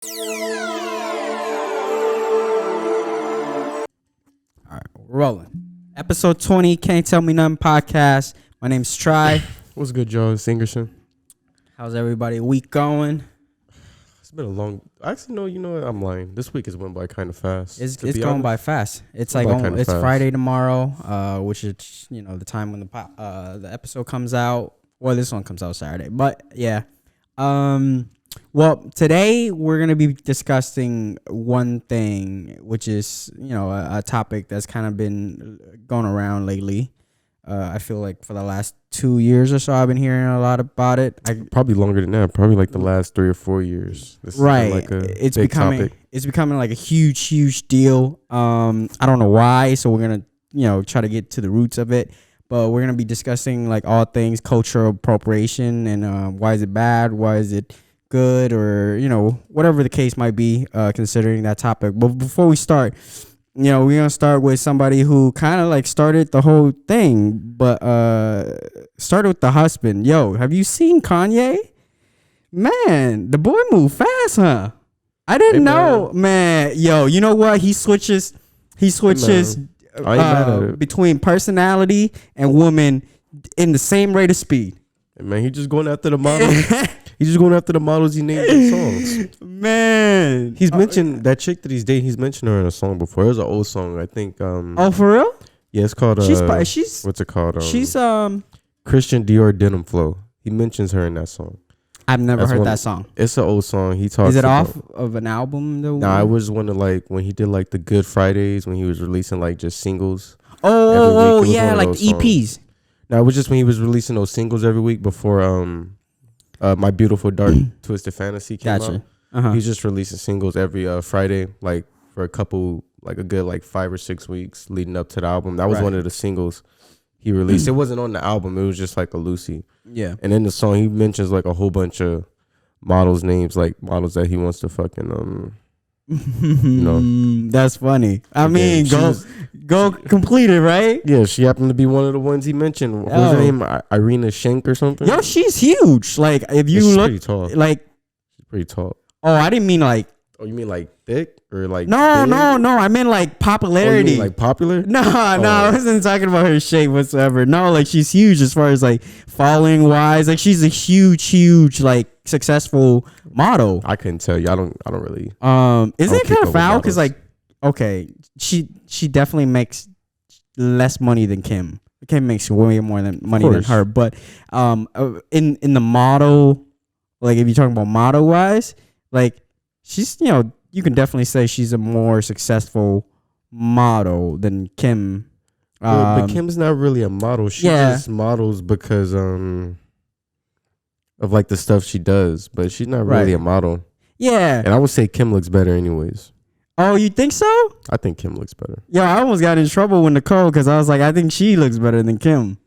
All right, we're rolling. Episode 20, Can't Tell Me Nothing podcast. My name's Try. What's good, y'all? It's Engerson. How's everybody week going? It's been a long... Actually, no, you know what? I'm lying. This week has went by kind of fast. It's going by fast. It's like it's fast. Friday tomorrow, which is, you know, the time when the episode comes out. Well, this one comes out Saturday. But, yeah. Well, today we're going to be discussing one thing, which is, you know, a topic that's kind of been going around lately. I feel like for the last 2 years or so, I've been hearing a lot about it. Probably longer than that. Probably like the last 3 or 4 years. This right. Like it's becoming like a huge deal. I don't know why. So we're going to, you know, try to get to the roots of it. But we're going to be discussing like all things cultural appropriation and why is it bad? Why is it good? Or, you know, whatever the case might be, considering that topic. But before we start, you know, we're going to start with somebody who kind of like started the whole thing, but started with the husband. Yo, have you seen Kanye? Man, the boy moved fast, huh? I didn't know, man. Yo, you know what? He switches between personality and woman in the same rate of speed. Hey, man, he just going after the models. He's just going after the models he named in songs. Man. He's mentioned that chick that he's dating. He's mentioned her in a song before. It was an old song, I think. Oh, for real? Yeah, it's called... she's what's it called? She's... Christian Dior Denim Flow. He mentions her in that song. I've never heard that song. It's an old song. He talks. Is it off of an album though? Nah, I was one of like when he did like the Good Fridays when he was releasing like just singles. Oh yeah, like EPs. No, it was just when he was releasing those singles every week before My Beautiful Dark Twisted Fantasy came out. Uh-huh. He's just releasing singles every Friday, like for a good like 5 or 6 weeks leading up to the album. That was one of the singles he released. It wasn't on the album. It was just like a Lucy. Yeah. And in the song, he mentions like a whole bunch of models' names, like models that he wants to fucking, you know. That's funny. I mean, go complete it, right? Yeah, she happened to be one of the ones he mentioned. What was her name? Irina Schenk or something? Yo, she's huge. Like, if you look. Pretty tall. Like. She's pretty tall. Oh, I didn't mean like. Oh, you mean like thick or like no. I meant like popularity. Oh, you mean like popular? No, I wasn't talking about her shape whatsoever. No, like she's huge as far as like following wise. Like she's a huge like successful model. I couldn't tell you. I don't really. Isn't it kind of foul? Because like, okay, she definitely makes less money than Kim. Kim makes way more money than her. But in the model, like if you're talking about model wise, like. She's, you know, you can definitely say she's a more successful model than Kim. But Kim's not really a model. She just models because of like the stuff she does, but she's not really a model. Yeah. And I would say Kim looks better anyways. Oh, you think so? I think Kim looks better. Yeah, I almost got in trouble with Nicole because I was like, I think she looks better than Kim.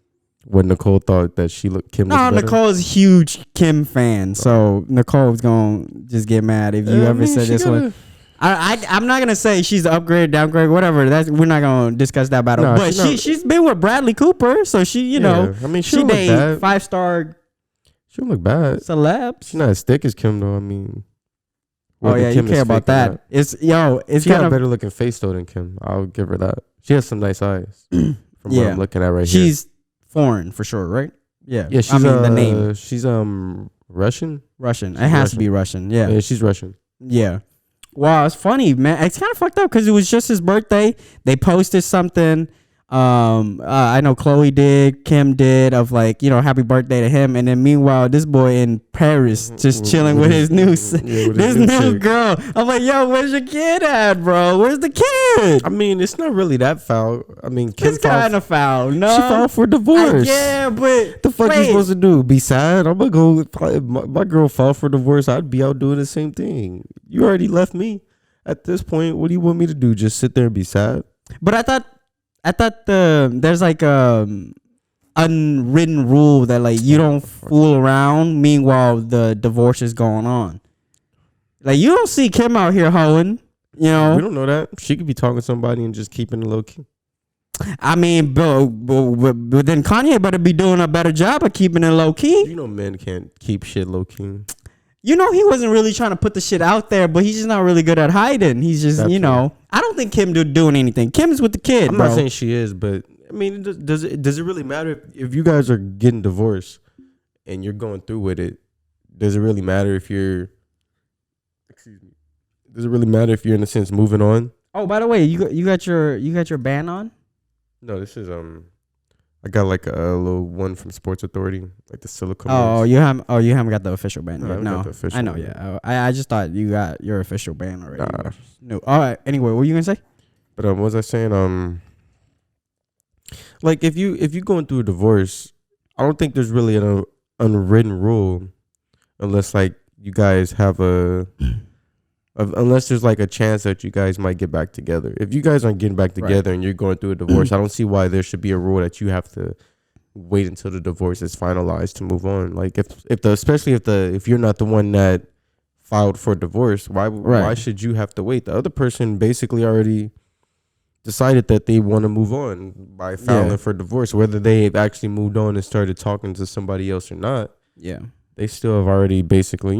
What Nicole thought that Kim looked better? No, Nicole's a huge Kim fan, so Nicole was gonna just get mad if you ever said this one. I'm not gonna say she's upgrade, downgrade, whatever. We're not gonna discuss that battle. No, but she's been with Bradley Cooper, so she, you know, I mean, she dated 5-star. She don't look bad. Celebs. She's not as thick as Kim though. I mean. Oh yeah, you care about that. It's she got a better looking face though than Kim. I'll give her that. She has some nice eyes. From what I'm looking at right here. She's foreign for sure, right? Yeah. Yeah, she's, the name. She's Russian. Russian. It has to be Russian. Yeah. Yeah, she's Russian. Yeah. Wow, it's funny, man. It's kind of fucked up because it was just his birthday. They posted something. I know Chloe did, Kim did, of like, you know, happy birthday to him, and then meanwhile this boy in Paris just chilling with his new girl. I'm like, yo, where's your kid at, bro? Where's the kid? I mean, it's not really that foul. I mean, Kim it's kind of foul. No, she filed for divorce. Yeah, but the fuck you supposed to do? Be sad? I'm gonna go. If my girl filed for divorce, I'd be out doing the same thing. You already left me. At this point, what do you want me to do? Just sit there and be sad? But I thought there's like unwritten rule that like you don't fool around. Meanwhile, the divorce is going on. Like you don't see Kim out here hoeing. You know, we don't know that. She could be talking to somebody and just keeping it low key. I mean, but then Kanye better be doing a better job of keeping it low key. You know, men can't keep shit low key. You know, he wasn't really trying to put the shit out there, but he's just not really good at hiding. He's just, I don't think Kim doing anything. Kim's with the kid, I'm not saying she is, but I mean, does it really matter if you guys are getting divorced and you're going through with it? Does it really matter if you're? Excuse me. Does it really matter if you're in a sense moving on? Oh, by the way, you got your band on? No, this is I got like a little one from Sports Authority, like the silicone. You haven't got the official band yet. No, I know. Yeah, I just thought you got your official band already. No. All right. Anyway, what were you gonna say? But what was I saying? Like if you going through a divorce, I don't think there's really an unwritten rule, unless like you guys have unless there's like a chance that you guys might get back together. If you guys aren't getting back together and you're going through a divorce, I don't see why there should be a rule that you have to wait until the divorce is finalized to move on. Like if you're not the one that filed for divorce, why should you have to wait? The other person basically already decided that they want to move on by filing for divorce, whether they've actually moved on and started talking to somebody else or not. Yeah, they still have already basically,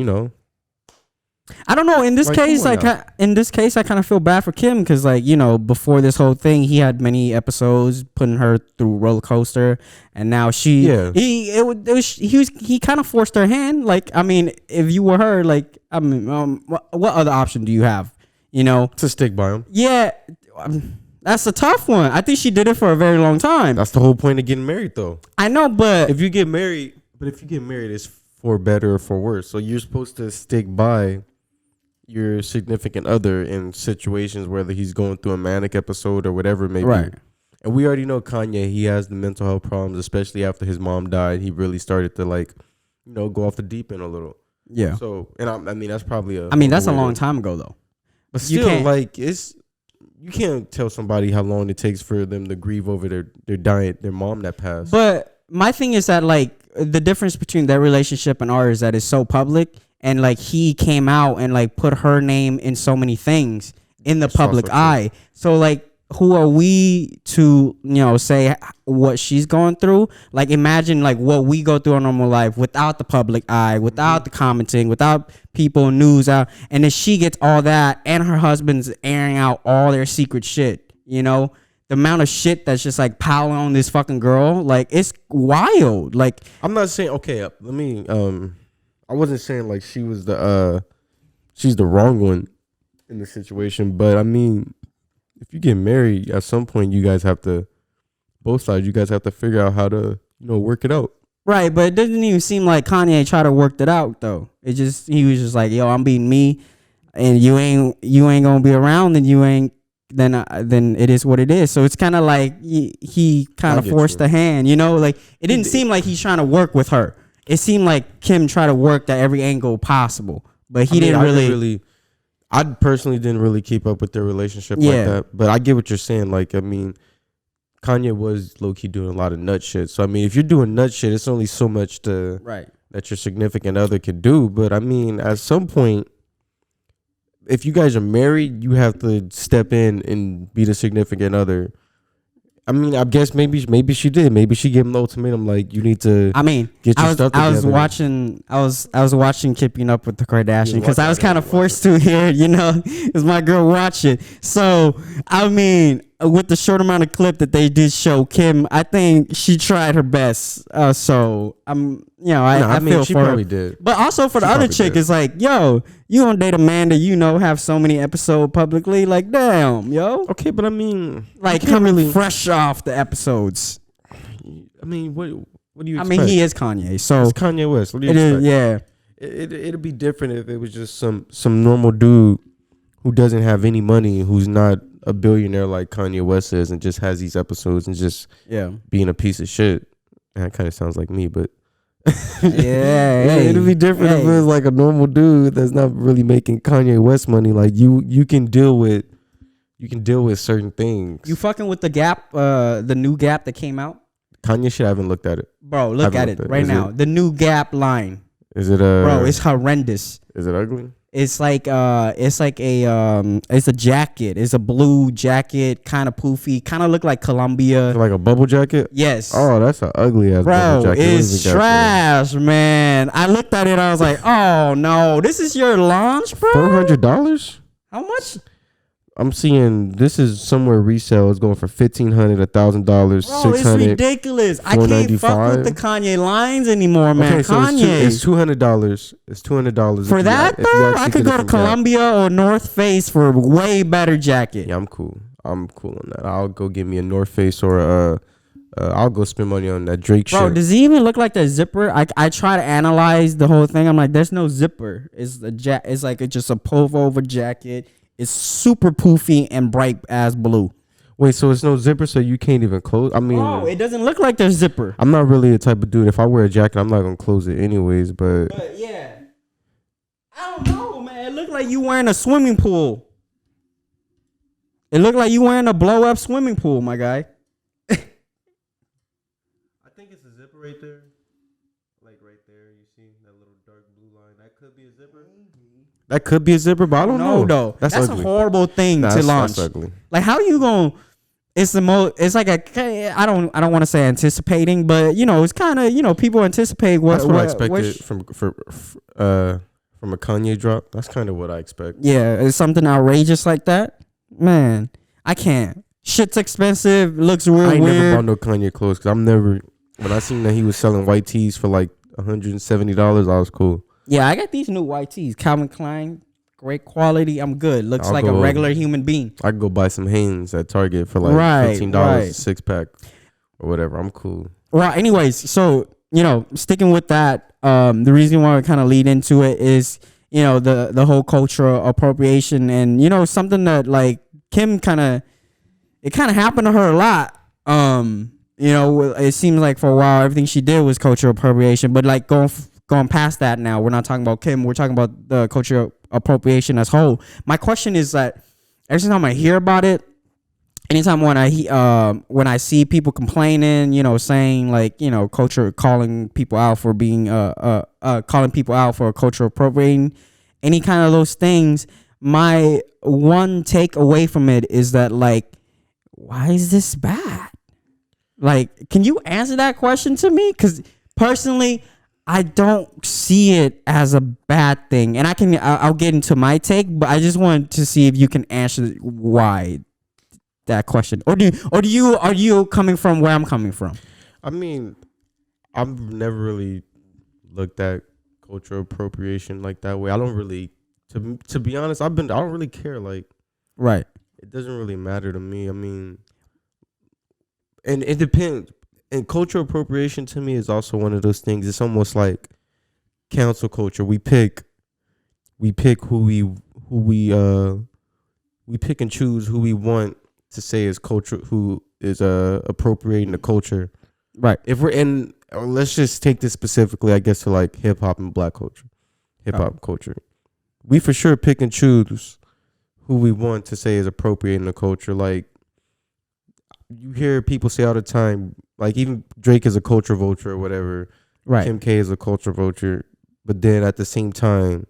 I don't know. In this case, I kind of feel bad for Kim because, like, before this whole thing, he had many episodes putting her through roller coaster, and now he kind of forced her hand. Like, I mean, if you were her, like, I mean, what other option do you have? To stick by him. Yeah, that's a tough one. I think she did it for a very long time. That's the whole point of getting married, though. I know, but if you get married, it's for better or for worse. So you're supposed to stick by your significant other in situations whether he's going through a manic episode or whatever it may be. And we already know Kanye, he has the mental health problems, especially after his mom died. He really started to go off the deep end a little. Yeah. So, and I mean, that's probably that's a long time ago though. But still, you can't tell somebody how long it takes for them to grieve over their mom that passed. But my thing is that the difference between their relationship and ours is that it's so public. And he came out and put her name in so many things in the public eye. So who are we to say what she's going through? Imagine what we go through in normal life without the public eye, without the commenting, without people news out, and then she gets all that, and her husband's airing out all their secret shit. The amount of shit that's just piling on this fucking girl, it's wild. I'm not saying let me I wasn't saying she was she's the wrong one in the situation, but I mean, if you get married, at some point you guys have to, both sides, you guys have to figure out how to, work it out. Right, but it doesn't even seem like Kanye tried to work it out though. He was just like, yo, I'm being me, and you ain't gonna be around, and then it is what it is. So it's kind of like he kind of forced the hand, it didn't seem like he's trying to work with her. It seemed like Kim tried to work at every angle possible, but I personally didn't really keep up with their relationship like that. But I get what you're saying. I mean, Kanye was low key doing a lot of nut shit. So I mean, if you're doing nut shit, it's only so much that your significant other can do. But I mean, at some point, if you guys are married, you have to step in and be the significant other. I mean, I guess maybe she did. Maybe she gave him the ultimatum, you need to. I mean, get your stuff together. I was watching Keeping Up with the Kardashians because I was kind of forced to here, because my girl watched it. So I mean, with the short amount of clip that they did show Kim, I think she tried her best. So I'm, I feel she for probably her. Did. But also for the other chick, it's yo, you gonna date a man that have so many episodes publicly? Damn, yo. Okay, but I mean, coming fresh off the episodes. I mean, what do you expect? I mean, he is Kanye, so it's Kanye West. What do you expect? Yeah. It'd be different if it was just some normal dude who doesn't have any money, who's not a billionaire like Kanye West is, and just has these episodes and just being a piece of shit. And that kind of sounds like me, but it'd be different if it was a normal dude that's not really making Kanye West money. You can deal with certain things. You fucking with the Gap, the new Gap that came out? Kanye shit, I haven't looked at it. Bro, look at it right now. The new Gap line. Is it Bro, it's horrendous. Is it ugly? It's like it's a jacket. It's a blue jacket, kind of poofy, kind of look like Columbia. Like a bubble jacket? Yes. Oh, that's an ugly ass bubble jacket. It's trash, man. I looked at it. I was like, oh no, this is your launch, bro. $400? How much? I'm seeing this is somewhere resale is going for $1,500, $1,000, $600. It's ridiculous. I can't fuck with the Kanye lines anymore, man. Okay, so Kanye. It's $200. It's $200 for that, though. I could go to Columbia or North Face for a way better jacket. Yeah, I'm cool. I'm cool on that. I'll go get me a North Face or I'll go spend money on that Drake shirt. Bro, does he even look like the zipper? I try to analyze the whole thing. I'm like, there's no zipper. It's It's like just a pullover jacket. It's super poofy and bright as blue. Wait, so it's no zipper, so you can't even close? I mean, it doesn't look like there's zipper. I'm not really the type of dude. If I wear a jacket, I'm not gonna close it anyways. But yeah, I don't know, man. It looked like you wearing a swimming pool. It looked like you wearing a blow up swimming pool, my guy. I think it's a zipper right there. Like right there, you see that little dark blue line. That could be a zipper. That could be a zipper, but I don't know. Though. That's a horrible thing to launch. That's ugly. Like, how you gonna? It's the most. It's like I don't want to say anticipating, but it's kind of people anticipate what. That's what I expected from a Kanye drop. That's kind of what I expect. Yeah, it's something outrageous like that. Man, I can't. Shit's expensive. Looks real weird. I never bought no Kanye clothes because I'm never. When I seen that he was selling white tees for like $170, I was cool. Yeah, I got these new white tees. Calvin Klein, great quality. I'm good. Looks like a regular human being. I could go buy some Hanes at Target for like $15 a six pack or whatever. I'm cool. Well, anyways, so sticking with that, the reason why we kind of lead into it is the whole cultural appropriation and something that like Kim kind of happened to her a lot. It seems like for a while everything she did was cultural appropriation, but like going past that now, we're not talking about Kim. We're talking about the cultural appropriation as whole. My question is that every time I hear about it, anytime when I see people complaining, saying like culture calling people out for being calling people out for cultural appropriating, any kind of those things, my one take away from it is that like, why is this bad? Like, can you answer that question to me? Because personally, I don't see it as a bad thing, and I'll get into my take, but I just wanted to see if you can answer why that question, or are you coming from where I'm coming from? I mean, I've never really looked at cultural appropriation like that way. I don't really, to be honest, I don't really care. Like, right, it doesn't really matter to me. I mean, and it depends. And cultural appropriation to me is also one of those things. It's almost like cancel culture. We pick who we pick and choose who we want to say is culture, who is appropriating the culture. Right. If we're in, let's just take this specifically, I guess, to like hip hop and black culture, culture. We for sure pick and choose who we want to say is appropriating the culture. Like, you hear people say all the time, like even Drake is a culture vulture or whatever. Right. Kim K is a culture vulture. But then at the same time,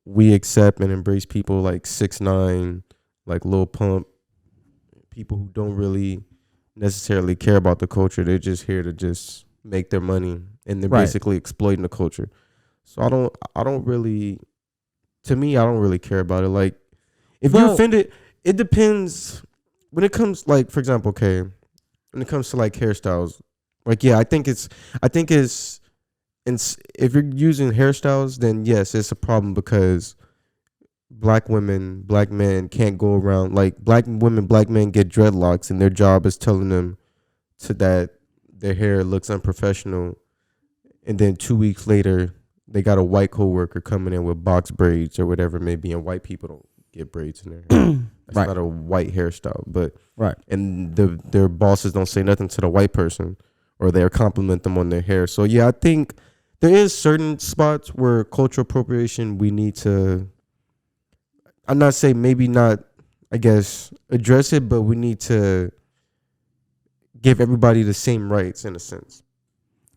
we accept and embrace people like 6ix9ine, like Lil Pump, people who don't really necessarily care about the culture. They're just here to just make their money, and they're basically exploiting the culture. So I don't really care about it. Like, if you're offended, it depends. When it comes, like, for example, when it comes to like hairstyles, like, yeah, I think it's if you're using hairstyles, then yes, it's a problem because black women, black men can't go around, like, black women, black men get dreadlocks, and their job is telling them that their hair looks unprofessional, and then 2 weeks later they got a white coworker coming in with box braids or whatever it may be, and white people don't get braids in their hair. That's not a white hairstyle, but and their bosses don't say nothing to the white person, or they compliment them on their hair. So yeah, I think there is certain spots where cultural appropriation we need to, I'm not saying maybe not, I guess, address it, but we need to give everybody the same rights in a sense.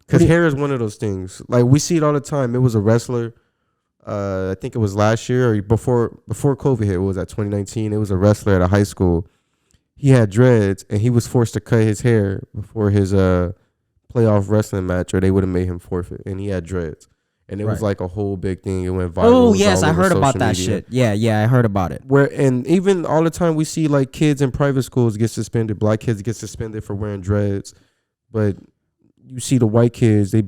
Because hair is one of those things. Like, we see it all the time. It was a wrestler, I think it was last year or before COVID hit. It was at 2019. It was a wrestler at a high school. He had dreads and he was forced to cut his hair before his playoff wrestling match, or they would have made him forfeit. And he had dreads, and it was like a whole big thing. It went viral. Oh yes, I heard about that shit. Yeah, I heard about it. And even all the time we see like kids in private schools get suspended. Black kids get suspended for wearing dreads, but you see the white kids, the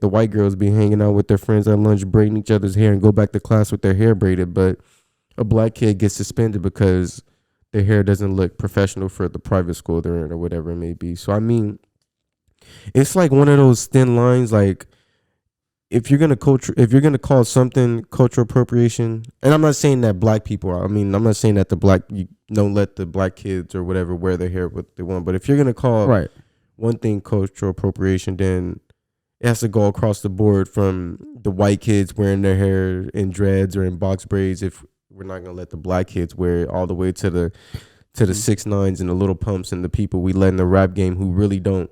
white girls be hanging out with their friends at lunch, braiding each other's hair and go back to class with their hair braided. But a black kid gets suspended because their hair doesn't look professional for the private school they're in or whatever it may be. So, I mean, it's like one of those thin lines. Like if you're going to call something cultural appropriation, and I'm not saying that black people are, I'm not saying that you don't let the black kids or whatever wear their hair what they want. But if you're going to call one thing cultural appropriation, then it has to go across the board from the white kids wearing their hair in dreads or in box braids. If we're not gonna let the black kids wear it, all the way to the 6ix9ines and the little pumps and the people we let in the rap game who really don't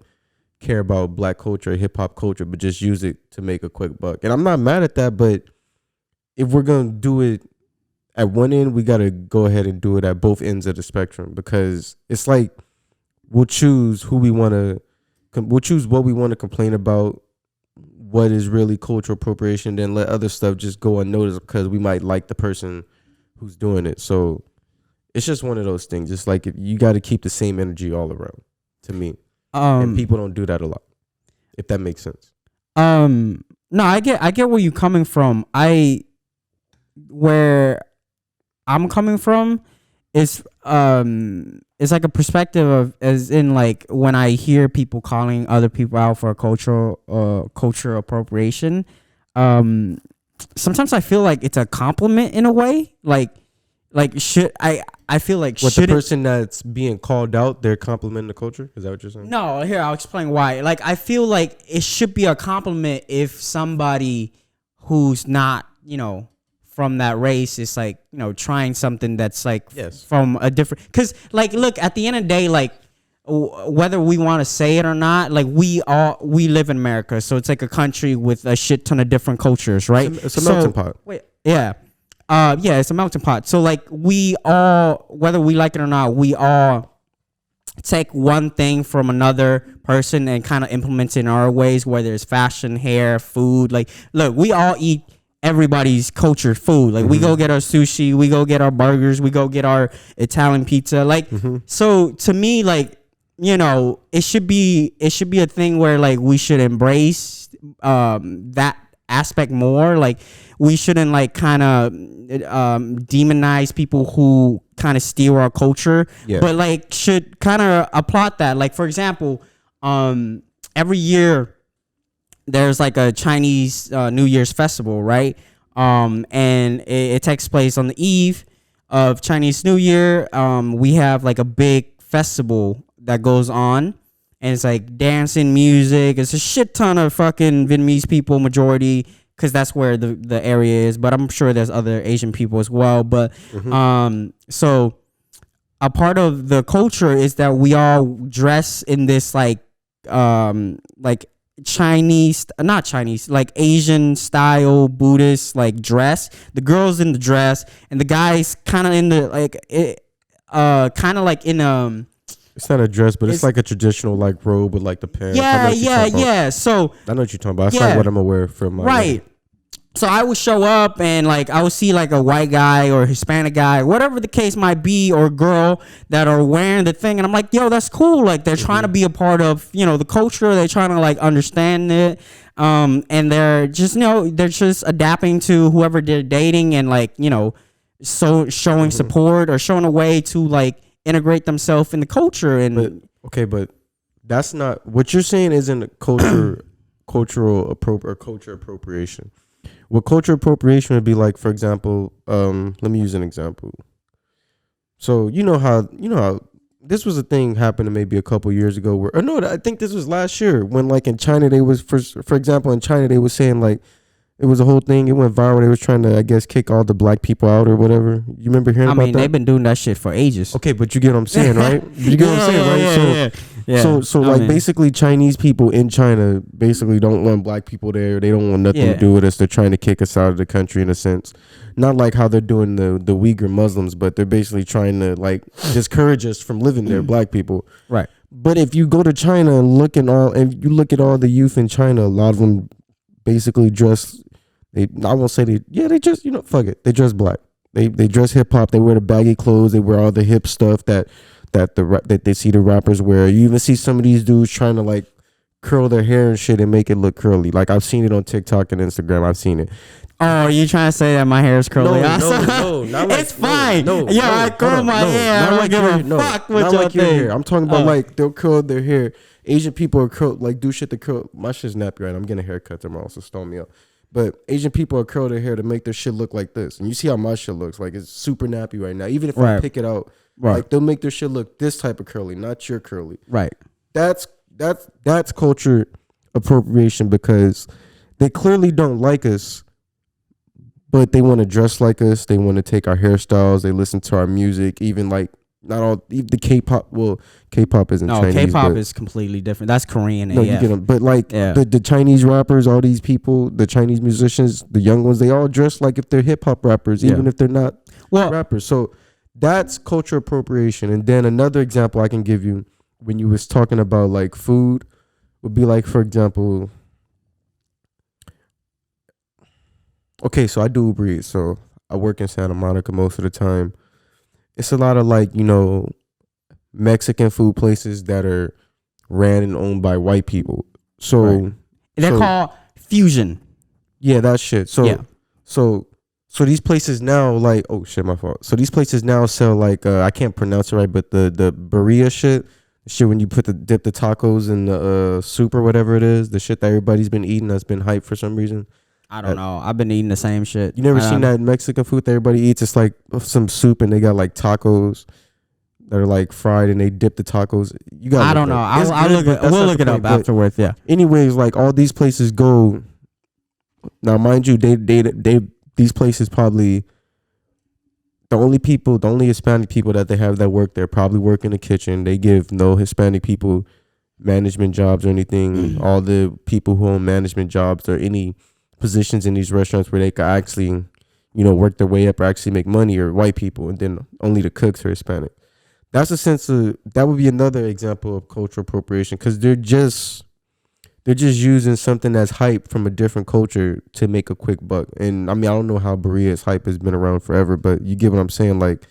care about black culture or hip hop culture, but just use it to make a quick buck. And I'm not mad at that, but if we're gonna do it at one end, we gotta go ahead and do it at both ends of the spectrum, because it's like we'll choose what we want to complain about, what is really cultural appropriation, then let other stuff just go unnoticed because we might like the person who's doing it. So it's just one of those things. Just like you got to keep the same energy all around, to me. And people don't do that a lot, if that makes sense. No, I get where you're coming from. Where I'm coming from is it's like a perspective of, as in like when I hear people calling other people out for cultural appropriation, sometimes I feel like it's a compliment in a way. Like should I feel like what, the person that's being called out, they're complimenting the culture? Is that what you're saying? No, here I'll explain why. Like I feel like it should be a compliment if somebody who's not, from that race is like, trying something that's like from a different, because like, look, at the end of the day, like whether we want to say it or not, like we live in America, so it's like a country with a shit ton of different cultures, right? It's a melting pot. It's a melting pot. So like we all, whether we like it or not, we all take one thing from another person and kind of implement it in our ways, whether it's fashion, hair, food. Like, look, we all eat everybody's culture food. Like we go get our sushi, we go get our burgers, we go get our Italian pizza. Like, so to me, like, it should be a thing where like we should embrace that aspect more. Like we shouldn't like kind of demonize people who kind of steal our culture, but like should kind of applaud that. Like, for example, every year there's like a Chinese New Year's festival, right? And it takes place on the eve of Chinese New Year. We have like a big festival that goes on, and it's like dancing, music. It's a shit ton of fucking Vietnamese people, majority, because that's where the area is. But I'm sure there's other Asian people as well. But so a part of the culture is that we all dress in this like not Chinese, like Asian style Buddhist like dress. The girls in the dress and the guys kind of in the like kind of like in it's not a dress, but it's like a traditional like robe with like the pants. Yeah. So I know what you're talking about. That's like what I'm aware from my right. So I would show up and like I would see like a white guy or Hispanic guy, whatever the case might be, or girl that are wearing the thing, and I'm like, yo, that's cool. Like they're trying to be a part of the culture. They're trying to like understand it, and they're just they're just adapting to whoever they're dating, and like so showing support or showing a way to like integrate themselves in the culture. And but that's not what you're saying. Isn't cultural appropriation? What cultural appropriation would be like, for example, let me use an example. So you know how this was a thing happened maybe a couple years ago I think this was last year when like in China they was for example in China they was saying like It was a whole thing. It went viral. They was trying to, I guess, kick all the black people out or whatever. You remember hearing about that? I mean, they've been doing that shit for ages. Okay, but you get what I'm saying, right? You get what I'm saying, right? So like basically Chinese people in China basically don't want black people there. They don't want nothing to do with us. They're trying to kick us out of the country in a sense. Not like how they're doing the Uyghur Muslims, but they're basically trying to like discourage us from living there, black people. Right. But if you go to China and look at all the youth in China, a lot of them basically dress. I won't say they just, fuck it. They dress black. They dress hip hop. They wear the baggy clothes. They wear all the hip stuff that they see the rappers wear. You even see some of these dudes trying to like curl their hair and shit and make it look curly. Like I've seen it on TikTok and Instagram. I've seen it. Oh, you trying to say that my hair is curly? No, not like, it's fine. I curl my hair. I don't give a fuck what y'all think. Your hair. I'm talking about like they'll curl their hair. Asian people are curl, like do shit to curl. My shit's nappy right now. I'm getting a haircut tomorrow, so stone me up. But Asian people are curl their hair to make their shit look like this. And you see how my shit looks. Like it's super nappy right now. Even if I pick it out, like they'll make their shit look this type of curly, not your curly. Right. That's culture appropriation because they clearly don't like us, but they want to dress like us. They want to take our hairstyles. They listen to our music. Even like not all the K-pop. Well, K-pop isn't Chinese. No, K-pop is completely different. That's Korean. No, you get them. But like the Chinese rappers, all these people, the Chinese musicians, the young ones, they all dress like if they're hip hop rappers, even if they're not rappers. So that's culture appropriation. And then another example I can give you when you was talking about like food would be like, for example, okay, so I do Uber Eats, so I work in Santa Monica most of the time. It's a lot of like, Mexican food places that are ran and owned by white people. So they're called fusion. Yeah, that shit. So these places now like, oh shit, my fault. So these places now sell like I can't pronounce it right, but the birria shit when you dip the tacos in the soup or whatever it is, the shit that everybody's been eating that's been hyped for some reason. I don't know. I've been eating the same shit. You never seen that Mexican food that everybody eats? It's like some soup and they got like tacos that are like fried and they dip the tacos. You got. I don't know. We'll look it up afterwards. Yeah. Anyways, like all these places go. Now, mind you, these places probably the only Hispanic people that they have that work there probably work in the kitchen. They give no Hispanic people management jobs or anything. All the people who own management jobs or any positions in these restaurants where they could actually, work their way up or actually make money are white people, and then only the cooks are Hispanic. That's a sense of that would be another example of cultural appropriation because they're just using something that's hype from a different culture to make a quick buck. And I mean, I don't know how Berea's hype has been around forever, but you get what I'm saying. Like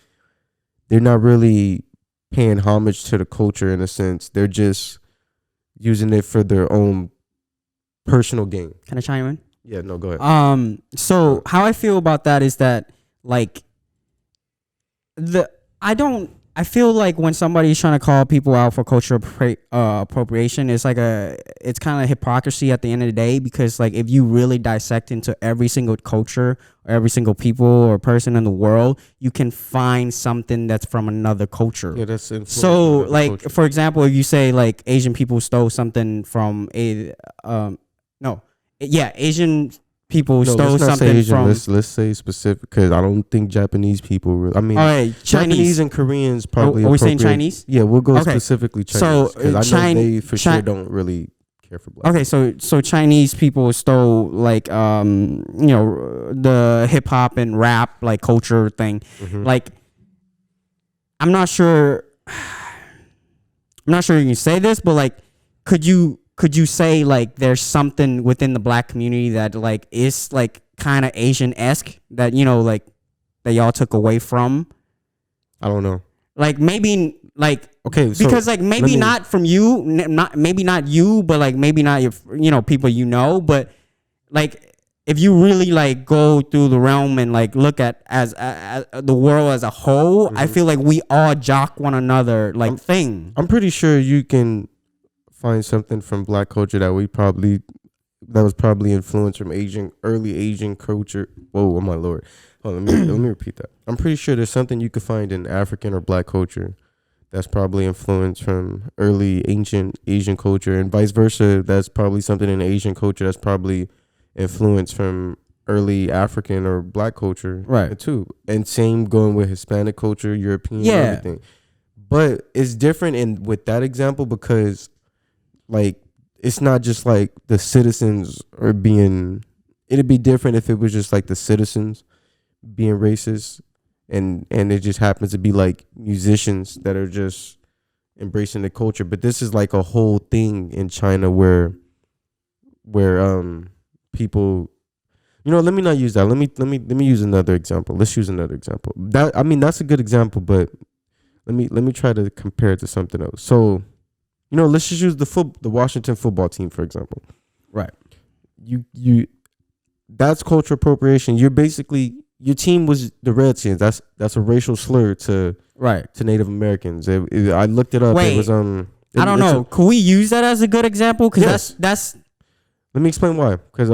they're not really paying homage to the culture in a sense. They're just using it for their own personal gain. Can I chime in? Yeah, no, go ahead. So how I feel about that is that like I feel like when somebody's trying to call people out for cultural appropriation, it's kind of hypocrisy at the end of the day, because like if you really dissect into every single culture or every single people or person in the world, you can find something that's from another culture. Yeah, that's so like culture. For example, if you say like Asian people stole something from Asian people stole something from. Let's say specific, because I don't think Japanese people really. I mean, all right, Japanese and Koreans probably. Are we saying Chinese? Yeah, we'll go specifically Chinese. So I know they for sure don't really care for black. Okay, so Chinese people stole like the hip hop and rap like culture thing. Mm-hmm. Like, I'm not sure you can say this, but like, could you say like there's something within the black community that like is like kind of Asian-esque that like that y'all took away from? I don't know. Like maybe like okay, so because like maybe not from you, maybe not you, but like maybe not your people but like if you really like go through the realm and like look at as the world as a whole, mm-hmm. I feel like we all jock one another like thing. I'm pretty sure you can find something from black culture that was probably influenced from early Asian culture. Whoa, oh my lord. Hold on, let me repeat that. I'm pretty sure there's something you could find in African or black culture that's probably influenced from early ancient Asian culture, and vice versa. That's probably something in Asian culture that's probably influence from early African or black culture, right? Too, and same going with Hispanic culture, European, everything. But it's different with that example because, like, it's not just like the citizens are being. It'd be different if it was just like the citizens being racist, and it just happens to be like musicians that are just embracing the culture. But this is like a whole thing in China where people, let me not use that. Let me use another example. Let's use another example. That's a good example, but let me try to compare it to something else. So, let's just use the Washington football team, for example. Right. You that's cultural appropriation. You're basically, your team was the Redskins. That's a racial slur to Native Americans. I looked it up. Wait, it was I don't know. Could we use that as a good example? Because that's. Let me explain why. Because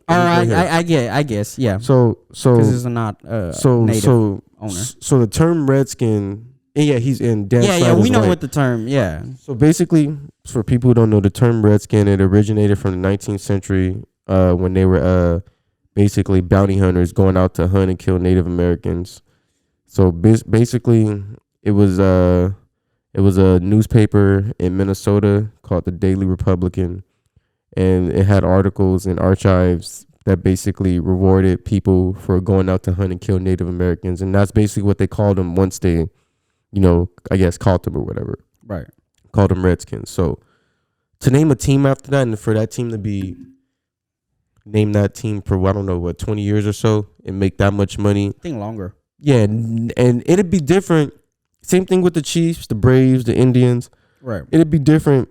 I guess yeah. So because it's not native owner. So the term Redskin. Yeah, he's in Dan. Yeah, we know what the term. Yeah. So basically, for people who don't know, the term Redskin, it originated from the 19th century when they were basically bounty hunters going out to hunt and kill Native Americans. So basically, it was a newspaper in Minnesota called the Daily Republican, and it had articles and archives that basically rewarded people for going out to hunt and kill Native Americans, and that's basically what they called them once they, I guess caught them or whatever. Right. Called them Redskins. So to name a team after that, and for that team to be name that team for, I don't know, 20 years or so and make that much money. I think longer. Yeah, and it'd be different. Same thing with the Chiefs, the Braves, the Indians. Right. It'd be different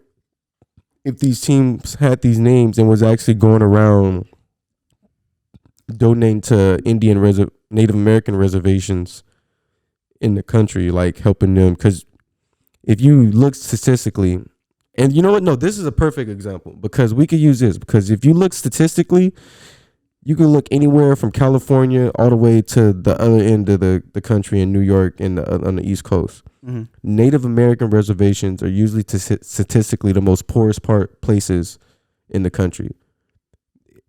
if these teams had these names and was actually going around donating to Native American reservations in the country, like helping them. Because if you look statistically, and you know what? No, this is a perfect example because we could use this. Because if you look statistically, you can look anywhere from California all the way to the other end of the country in New York and on the East Coast. Mm-hmm. Native American reservations are usually statistically the most poorest places in the country.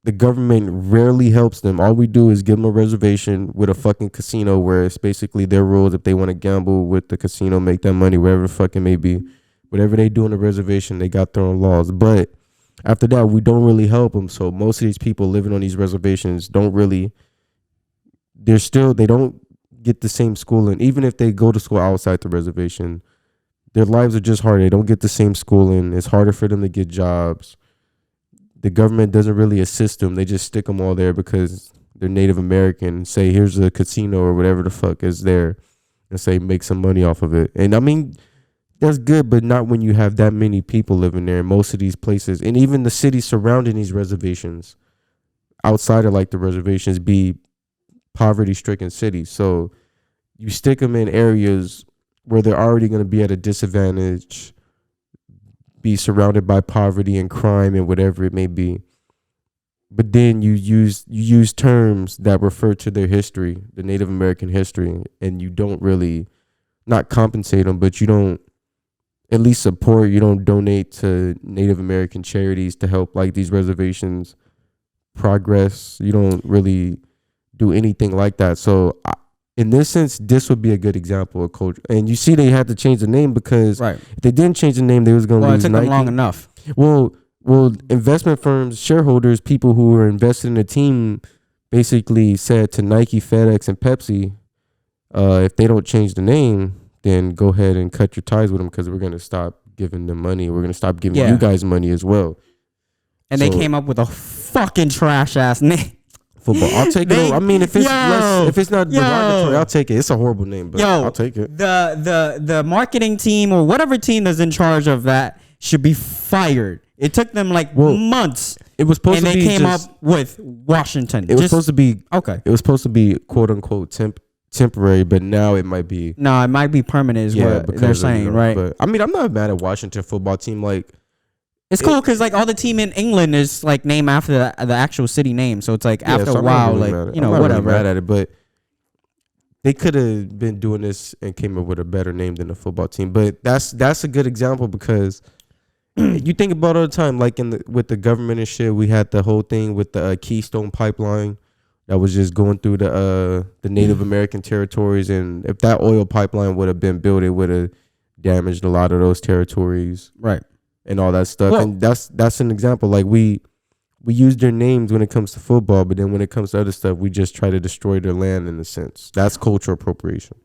The government rarely helps them. All we do is give them a reservation with a fucking casino where it's basically their rules. If they want to gamble with the casino, make that money, wherever the fuck it may be. Whatever they do on the reservation, they got their own laws. But after that, we don't really help them. So most of these people living on these reservations they don't get the same schooling. Even if they go to school outside the reservation, their lives are just harder. They don't get the same schooling. It's harder for them to get jobs. The government doesn't really assist them. They just stick them all there because they're Native American. Say, here's a casino or whatever the fuck is there, and say, make some money off of it. And I mean, that's good, but not when you have that many people living there. Most of these places, and even the cities surrounding these reservations, outside of like the reservations, be poverty-stricken cities. So you stick them in areas where they're already going to be at a disadvantage, be surrounded by poverty and crime and whatever it may be. But then you use terms that refer to their history, the Native American history, and you don't really not compensate them, but you don't at least support. You don't donate to Native American charities to help like these reservations progress. You don't really do anything like that. So in this sense, this would be a good example of culture. And you see, they had to change the name because if they didn't change the name, they was going to lose Nike. It took them long enough. Well, investment firms, shareholders, people who were invested in the team, basically said to Nike, FedEx, and Pepsi, if they don't change the name, then go ahead and cut your ties with them because we're going to stop giving them money. We're going to stop giving you guys money as well. And they came up with a fucking trash ass name. Football. I'll take it. I mean, if it's not derogatory, I'll take it. It's a horrible name, but I'll take it. The marketing team or whatever team that's in charge of that should be fired. It took them months. It was supposed to be, and they came up with Washington. It was supposed to be okay. It was supposed to be quote unquote temporary, but now it might be. No, it might be permanent. Is what they're saying, right? But I mean, I'm not mad at Washington football team. Like, it's cool because all the team in England is named after the actual city name. So it's after a while, I'm not whatever. Really mad at it, but they could have been doing this and came up with a better name than the football team. But that's a good example because you think about it all the time, like with the government and shit, we had the whole thing with the Keystone pipeline that was just going through the Native American territories, and if that oil pipeline would have been built, it would have damaged a lot of those territories, right, and all that stuff. Well, and that's an example. Like we use their names when it comes to football, but then when it comes to other stuff, we just try to destroy their land in a sense. That's cultural appropriation.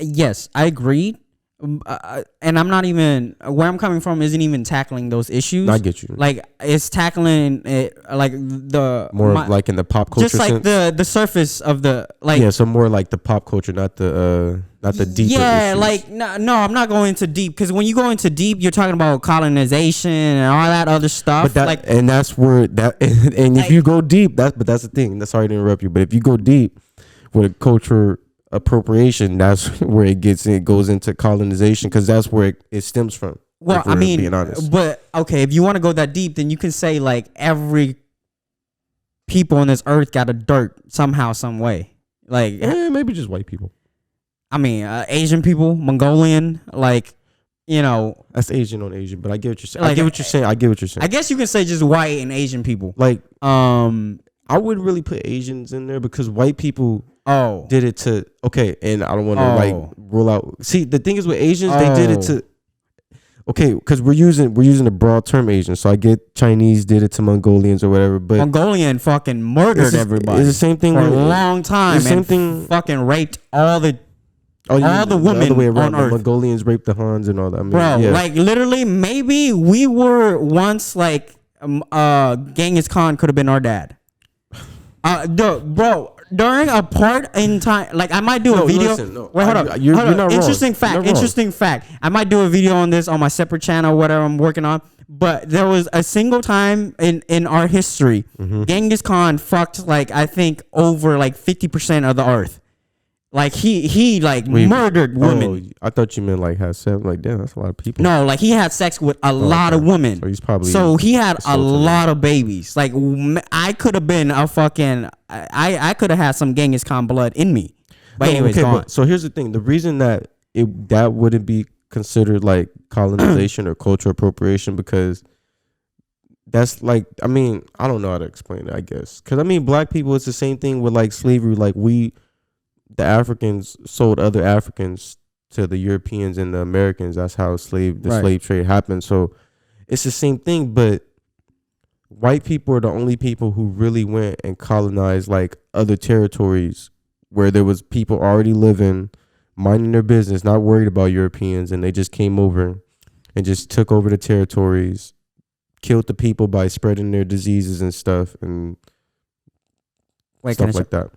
Yes, I agree. And I'm not even, where I'm coming from isn't even tackling those issues. I get you. Like, it's tackling it, like the like in the pop culture, just like sense? the surface of the, like, yeah. So more like the pop culture, not the deeper. Yeah, issues. like no, I'm not going into deep, because when you go into deep, you're talking about colonization and all that other stuff. But and that's where that and if you go deep, but that's the thing. That's sorry to interrupt you, but if you go deep with culture appropriation, that's where it goes into colonization, because that's where it stems from. Well, I mean, being honest. But okay, if you want to go that deep, then you can say like every people on this earth got a dirt somehow, some way. Like maybe just white people. I mean, Asian people, Mongolian, like, you know, that's Asian on Asian, but I get what you're saying. Like, I get what you're saying. I guess you can say just white and Asian people. Like, I wouldn't really put Asians in there, because white people did it to and I don't want to like rule out. See, the thing is with Asians, they did it to because we're using a broad term Asian, so I get Chinese did it to Mongolians or whatever, but Mongolian fucking murdered everybody. It's the same thing for a long time. The same thing, fucking raped all the women the way around, on Earth. The Mongolians raped the Huns and all that. I mean, bro, like literally, maybe we were once like Genghis Khan could have been our dad. Bro, during a part in time, like I might do a video. Listen, wait, hold up. You're not interesting wrong. fact. Interesting fact. I might do a video on this on my separate channel, whatever I'm working on. But there was a single time in our history, Genghis Khan fucked like I think over like 50% of the earth. Like he like murdered women. I thought you meant like had sex. Like damn, that's a lot of people. No, like he had sex with a lot of women. So he had a lot of babies. Like I could have been a fucking. I could have had some Genghis Khan blood in me. But anyways, gone. So here's the thing: the reason that that wouldn't be considered like colonization or cultural appropriation, because that's like, I mean, I don't know how to explain it. I guess because I mean, black people, it's the same thing with like slavery. Like the Africans sold other Africans to the Europeans and the Americans. That's how the slave trade happened. So it's the same thing, but white people are the only people who really went and colonized like other territories where there was people already living, minding their business, not worried about Europeans, and they just came over and just took over the territories, killed the people by spreading their diseases and stuff and stuff like that.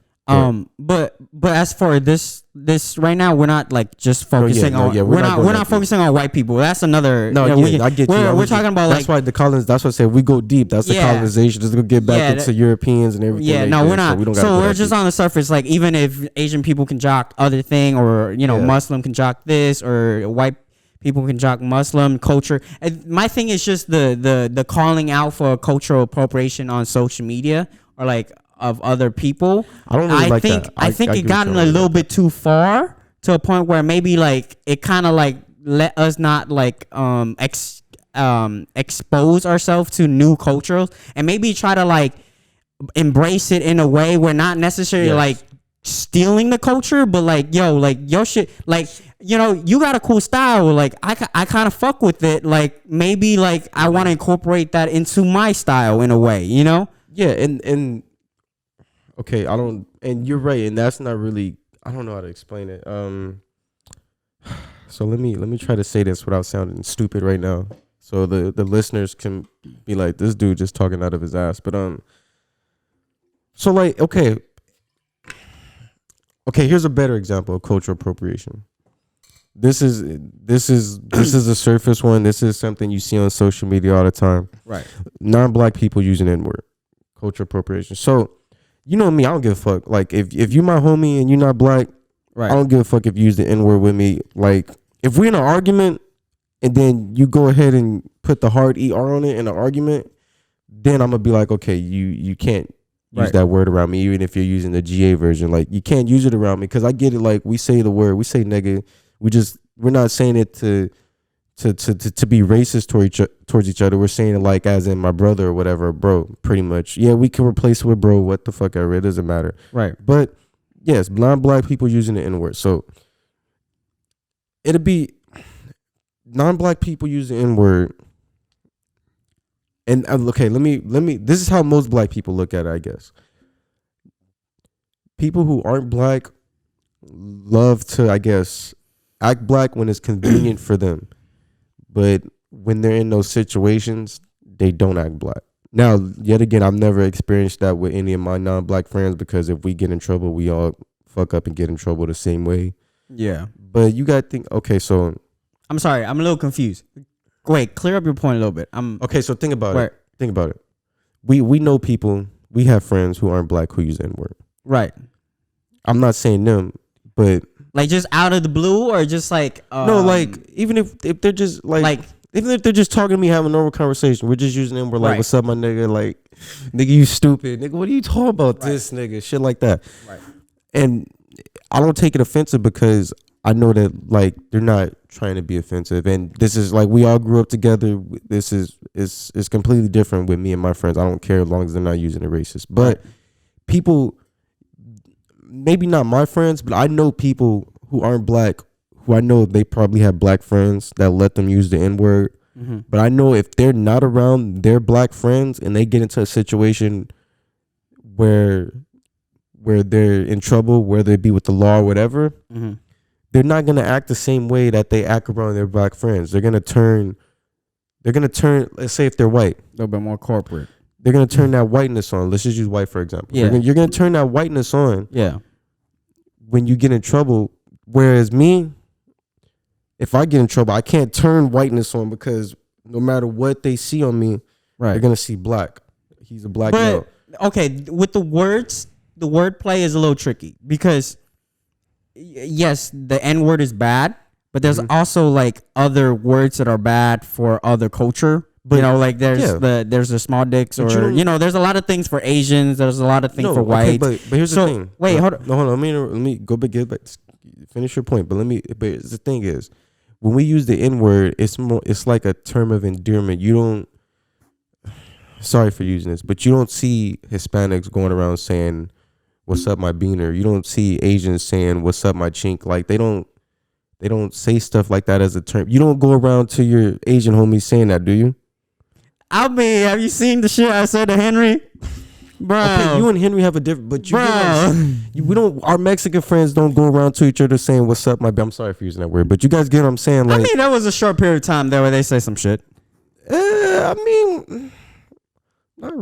But as for this right now, we're not like just focusing on. We're not focusing on white people. That's another. No, I get you. We're talking about that's why the colonies. That's what I said. We go deep. That's the colonization. Just gonna get back into Europeans and everything. Yeah, no, we're not. So we're just on the surface. Like even if Asian people can jock other thing, or Muslim can jock this, or white people can jock Muslim culture. And my thing is just the calling out for cultural appropriation on social media, or like of other people. I don't really like that. I think it gotten a little bit too far, to a point where maybe like it kind of like let us not like expose ourselves to new cultures, and maybe try to like embrace it in a way where not necessarily like stealing the culture, but like your shit, like you got a cool style, like I kind of fuck with it, like maybe like I want to incorporate that into my style in a way, yeah, and okay, and you're right, and that's not really, I don't know how to explain it. So let me try to say this without sounding stupid right now, so the listeners can be like, this dude just talking out of his ass. But so like, okay, here's a better example of cultural appropriation. This is a surface one. This is something you see on social media all the time. Right. Non-black people using N-word. Cultural appropriation. So, you know me, I don't give a fuck. Like, if you my homie and you're not black, right, I don't give a fuck if you use the N-word with me. Like, if we're in an argument and then you go ahead and put the hard ER on it in an argument, then I'm going to be like, okay, you can't use that word around me, even if you're using the GA version. Like, you can't use it around me, because I get it. Like, we say the word, we say nigga. We're not saying it to to be racist towards each other. We're saying it like as in my brother or whatever, bro, pretty much. Yeah, we can replace it with bro, what the fuck ever. It doesn't matter. Right. But yes, non-black people using the N-word. So it'll be non-black people use the N-word. And okay, let me this is how most black people look at it, I guess. People who aren't black love to, I guess, act black when it's convenient for them. But when they're in those situations, they don't act black. Now, yet again, I've never experienced that with any of my non-black friends, because if we get in trouble, we all fuck up and get in trouble the same way. Yeah. But you got to think, okay, so. I'm sorry, I'm a little confused. Wait, clear up your point a little bit. Okay, so think about it. Think about it. We know people, we have friends who aren't black who use the N-word. Right. I'm not saying them, but. Like just out of the blue, or just like no, like even if they're just like even if they're just talking to me, having a normal conversation, we're just using them. We're like, "What's up, my nigga?" Like, "Nigga, you stupid, nigga. What are you talking about? This nigga, shit like that." Right. And I don't take it offensive, because I know that like they're not trying to be offensive, and this is like we all grew up together. This is completely different with me and my friends. I don't care as long as they're not using it racist. But people. Maybe not my friends, but I know people who aren't black who I know they probably have black friends that let them use the N-word. Mm-hmm. But I know if they're not around their black friends and they get into a situation where they're in trouble, whether it be with the law or whatever, mm-hmm. they're not going to act the same way that they act around their black friends. They're going to turn, let's say if they're white. A little bit more corporate. They're going to turn that whiteness on. Let's just use white, for example. Yeah. You're going to turn that whiteness on. Yeah. When you get in trouble. Whereas me, if I get in trouble, I can't turn whiteness on, because no matter what they see on me, they're going to see black. He's a black male. Okay, with the words, the wordplay is a little tricky, because yes, the N-word is bad, but there's also like other words that are bad for other culture. But, like there's the small dicks, or there's a lot of things for Asians. There's a lot of things for whites. But here's the thing. Wait, hold on. No, hold on. Let me go back. Finish your point. But the thing is, when we use the N-word, it's like a term of endearment. You don't. Sorry for using this, but you don't see Hispanics going around saying, "What's up, my beaner?" You don't see Asians saying, "What's up, my chink?" Like they don't say stuff like that as a term. You don't go around to your Asian homies saying that, do you? I mean, have you seen the shit I said to Henry? Bro. Okay, you and Henry have a different, but we don't, our Mexican friends don't go around to each other saying, "What's up, my I'm sorry for using that word, but you guys get what I'm saying? Like, I mean, there was a short period of time there where they say some shit. I mean, not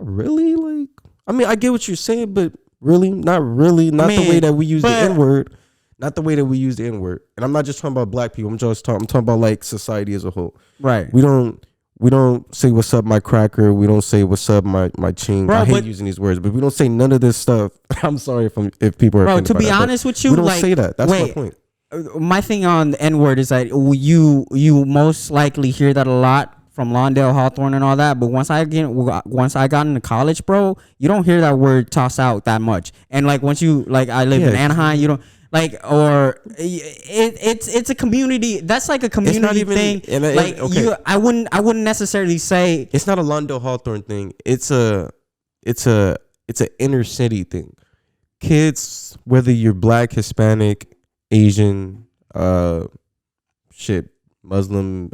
really. Like, I mean, I get what you're saying, but really, not really. Not the way that we use the N-word. Not the way that we use the N-word. And I'm not just talking about black people. I'm talking about like society as a whole. Right. We don't say "What's up, my cracker." We don't say "What's up, my ching." I hate using these words, but we don't say none of this stuff. I'm sorry if people are. Bro, to be honest with you, we don't say that. That's my point. My thing on the N-word is that you most likely hear that a lot from Lawndale, Hawthorne, and all that. But once I got into college, bro, you don't hear that word tossed out that much. And like once you I live in Anaheim, you don't. Like, or it's a community. That's like a community thing. I wouldn't necessarily say it's not a Lawndale Hawthorne thing. It's an inner city thing. Kids, whether you're black, Hispanic, Asian, Muslim,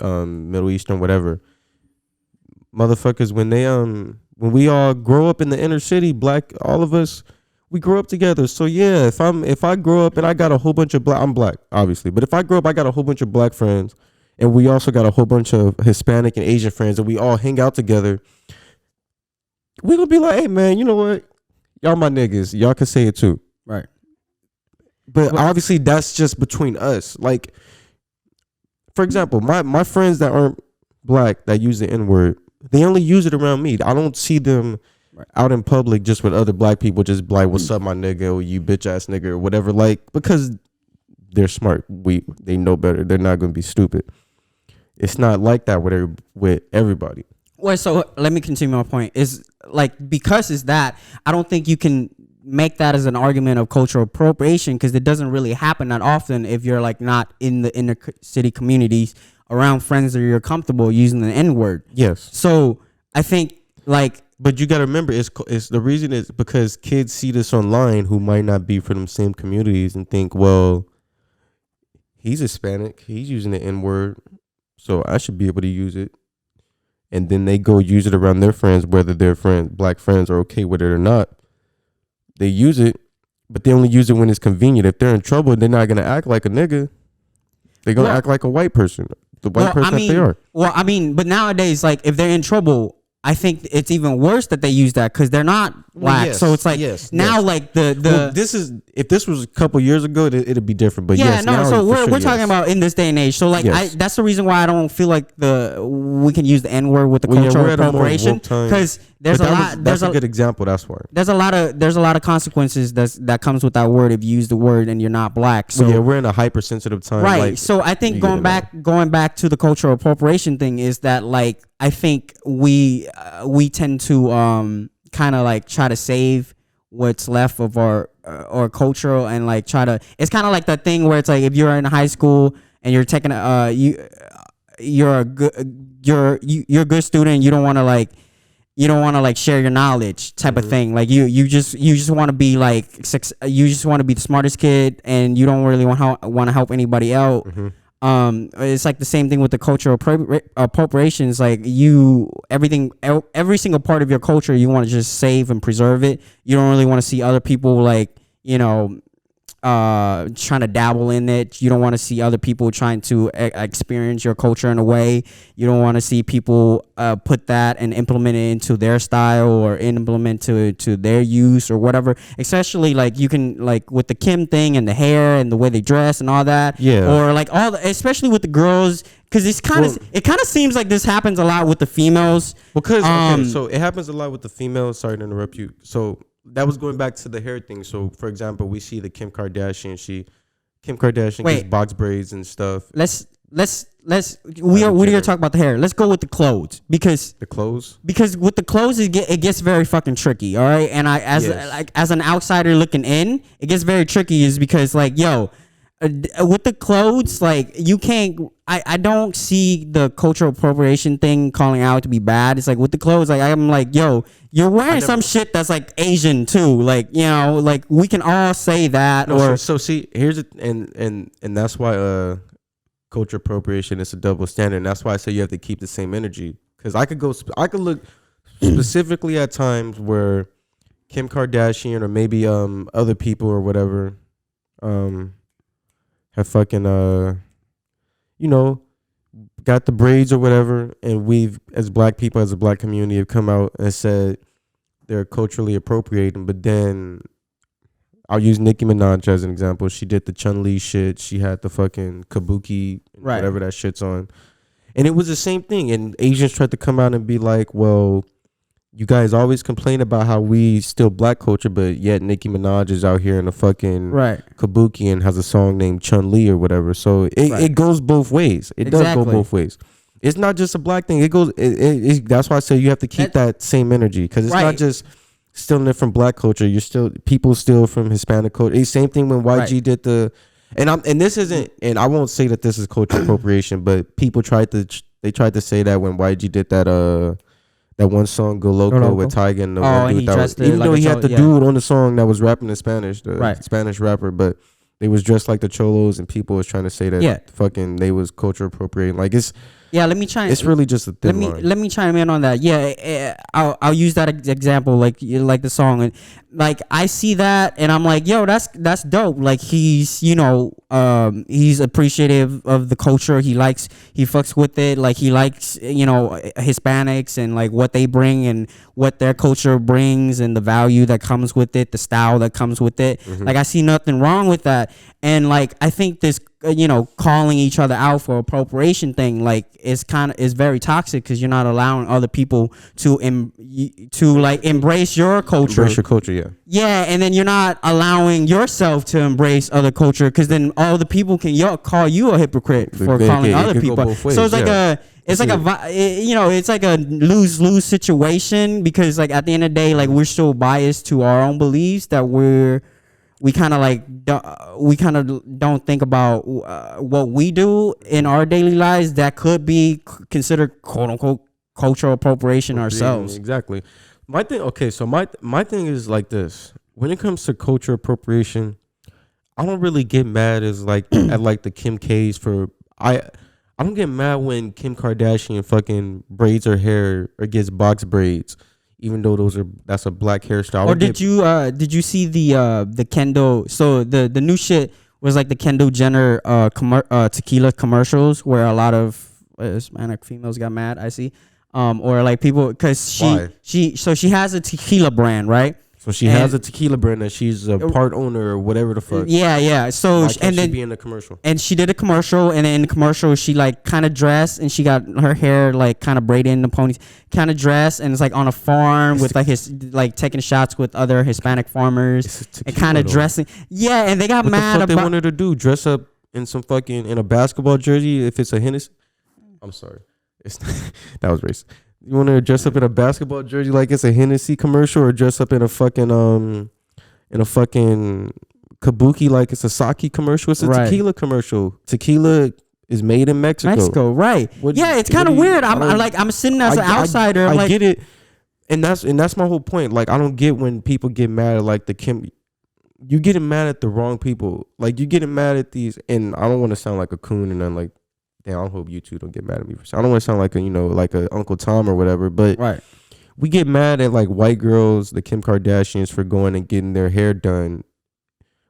Middle Eastern, whatever, motherfuckers, when we all grow up in the inner city, black, all of us. We grow up together. So yeah, if I grow up and I got a whole bunch of I'm black, obviously. But if I grow up, I got a whole bunch of black friends, and we also got a whole bunch of Hispanic and Asian friends, and we all hang out together. We gonna be like, "Hey man, you know what? Y'all my niggas. Y'all can say it too." Right. But obviously that's just between us. Like, for example, my friends that aren't black that use the N-word, they only use it around me. I don't see them out in public just with other black people, just like, "What's up, my nigga?" or "You bitch ass nigga," or whatever. Like, because they're smart. They know better. They're not gonna be stupid. It's not like that with everybody. Well, so let me continue my point. Is like, because it's that, I don't think you can make that as an argument of cultural appropriation, because it doesn't really happen that often if you're like not in the inner city communities. around friends that you're comfortable using the N-word. Yes. So I think like, but you got to remember, it's the reason is because kids see this online who might not be from the same communities and think, well, he's Hispanic, he's using the N-word, so I should be able to use it. And then they go use it around their friends, whether their friends, black friends, are okay with it or not. They use it, but they only use it when it's convenient. If they're in trouble, they're not gonna act like a nigga. They're gonna act like a white person, the white person that they are. Well, I mean, but nowadays, like if they're in trouble, I think it's even worse that they use that because they're not black. Yes, so it's like now, like this is, if this was a couple years ago, it'd be different. But yeah, no. So we're talking about in this day and age. So like, that's the reason why I don't feel like we can use the N-word with the cultural appropriation because there's a lot. That's a good example. That's why there's a lot of consequences that comes with that word if you use the word and you're not black. So yeah, we're in a hypersensitive time, right? Like, so I think going back to the cultural appropriation thing is that like I think we tend to kind of like try to save what's left of our cultural and like try to. It's kind of like that thing where it's like if you're in high school and you're taking you're a good student, you don't want to like share your knowledge type of thing. Like you just want to be like you just want to be the smartest kid and you don't really want to help anybody out. It's like the same thing with the cultural appropriations. Like every single part of your culture, you want to just save and preserve it. You don't really want to see other people like, trying to dabble in it. You don't want to see other people trying to experience your culture in a way. You don't want to see people put that and implement it into their style or implement to their use or whatever. Especially like you can like with the Kim thing and the hair and the way they dress and all that. Yeah. Or like especially with the girls. Because it kind of seems like this happens a lot with the females. Because so it happens a lot with the females. Sorry to interrupt you. So that was going back to the hair thing. So for example, we see the Kim Kardashian gets box braids and stuff. We are talking about the hair. Let's go with the clothes because with the clothes it gets very fucking tricky. All right, and as an outsider looking in, it gets very tricky. Is because like with the clothes, like you can't. I don't see the cultural appropriation thing calling out to be bad. It's like with the clothes, like I'm like, yo, you're wearing some shit that's like Asian too. Like like we can all say that. So see, here's and that's why culture appropriation is a double standard. And that's why I say you have to keep the same energy. Because I could look specifically at times where Kim Kardashian or maybe other people or whatever have fucking got the braids or whatever, and we've as black people, as a black community, have come out and said they're culturally appropriating. But then I'll use Nicki Minaj as an example. She did the Chun-Li shit. She had the fucking kabuki, whatever that shit's on. And it was the same thing. And Asians tried to come out and be like, well, you guys always complain about how we still black culture, but yet Nicki Minaj is out here in a fucking kabuki and has a song named Chun-Li or whatever. So it goes both ways. It does go both ways. It's not just a black thing. It goes. That's why I say you have to keep that same energy, because it's not just stealing it from black culture. People steal from Hispanic culture. It's same thing when YG did the, and this isn't, and I won't say that this is cultural appropriation, but people tried to say that when YG did that one song Go Loco with Tyga and the one dude even though he had the dude on the song that was rapping in Spanish, the Spanish rapper, but they was dressed like the cholos and people was trying to say that fucking they was culture appropriating. Like it's it's really just a thin line. Let me chime in on that. Yeah, I'll use that example like the song, and like I see that and I'm like, yo, that's dope. Like he's he's appreciative of the culture. He fucks with it. Like he likes Hispanics and like what they bring and what their culture brings and the value that comes with it, the style that comes with it. Like I see nothing wrong with that. And like I think this calling each other out for appropriation thing like is very toxic, because you're not allowing other people to like embrace your culture. Embrace your culture, yeah, and then you're not allowing yourself to embrace other culture, because then all the people can call you a hypocrite for calling other people. So it's like it's like a lose-lose situation, because like at the end of the day, like we're so biased to our own beliefs that we're we kind of don't think about what we do in our daily lives that could be considered quote unquote cultural appropriation ourselves. Exactly. My thing. Okay, so my thing is like this. When it comes to culture appropriation, I don't really get mad as like at like the Kim K's for I don't get mad when Kim Kardashian fucking braids her hair or gets box braids, even though that's a black hairstyle. Or did you see the Kendall? So the new shit was like the Kendall Jenner tequila commercials where a lot of Hispanic females got mad. I see, or like people because she has a tequila brand, right? So she has a tequila brand that she's a part owner or whatever the fuck. Yeah. So and then she be in the commercial. And she did a commercial, and then in the commercial she like kind of dressed, and she got her hair like kind of braided in the ponies, kind of dressed, and it's like on a farm with like taking shots with other Hispanic farmers and kind of dressing. Yeah, and they got mad about. What they wanted to do? Dress up in some fucking in a basketball jersey if it's a Hennessy. I'm sorry, that was racist. You want to dress up in a basketball jersey like it's a Hennessy commercial, or dress up in a fucking kabuki like it's a sake commercial? It's a tequila commercial. Tequila is made in Mexico, right? It's kind of weird. I'm sitting as an outsider. I get it, and that's my whole point. Like, I don't get when people get mad at like the Kim. You getting mad at the wrong people. Like, you getting mad at these, and I don't want to sound like a coon and then like. Damn, I hope you two don't get mad at me for saying. I don't want to sound like like a Uncle Tom or whatever, but we get mad at like white girls, the Kim Kardashians, for going and getting their hair done,